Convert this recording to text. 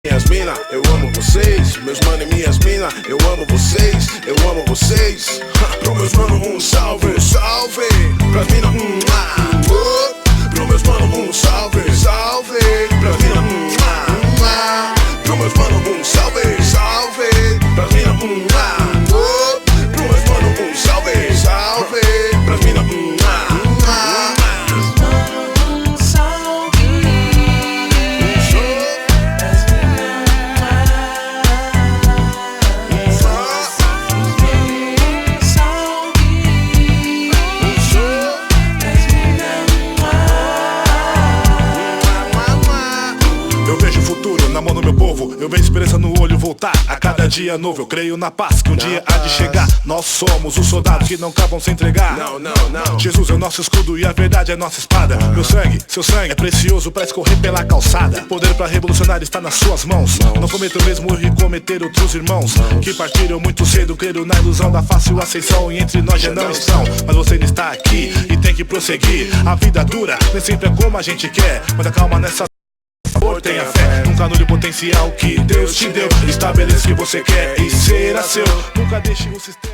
Minhas mina, eu amo vocês. Meus mano e minhas mina, eu amo vocês. Eu amo vocês. Pro meus mano, um salve, salve. Pras mina, pro meus mano, um salve, salve. Pras mina, pro meus mano, um salve, salve. Pras mina, pro meus mano, um salve, salve. Pras mina, eu vejo o futuro na mão do meu povo. Eu vejo esperança no olho voltar a cada dia novo. Eu creio na paz que um dia há de chegar. Nós somos os soldados que não acabam se entregar. Não, não, não. Jesus é o nosso escudo e a verdade é nossa espada. Meu sangue, seu sangue é precioso pra escorrer pela calçada. O poder pra revolucionar está nas suas mãos. Não cometa o mesmo erro e cometer outros irmãos que partiram muito cedo, creram na ilusão da fácil ascensão. E entre nós já não estão, mas você ainda está aqui e tem que prosseguir. A vida dura, nem sempre é como a gente quer, mas acalma nessa tenha fé, nunca anule o potencial que Deus te deu. Estabeleça o que você quer e será seu. Nunca deixe o sistema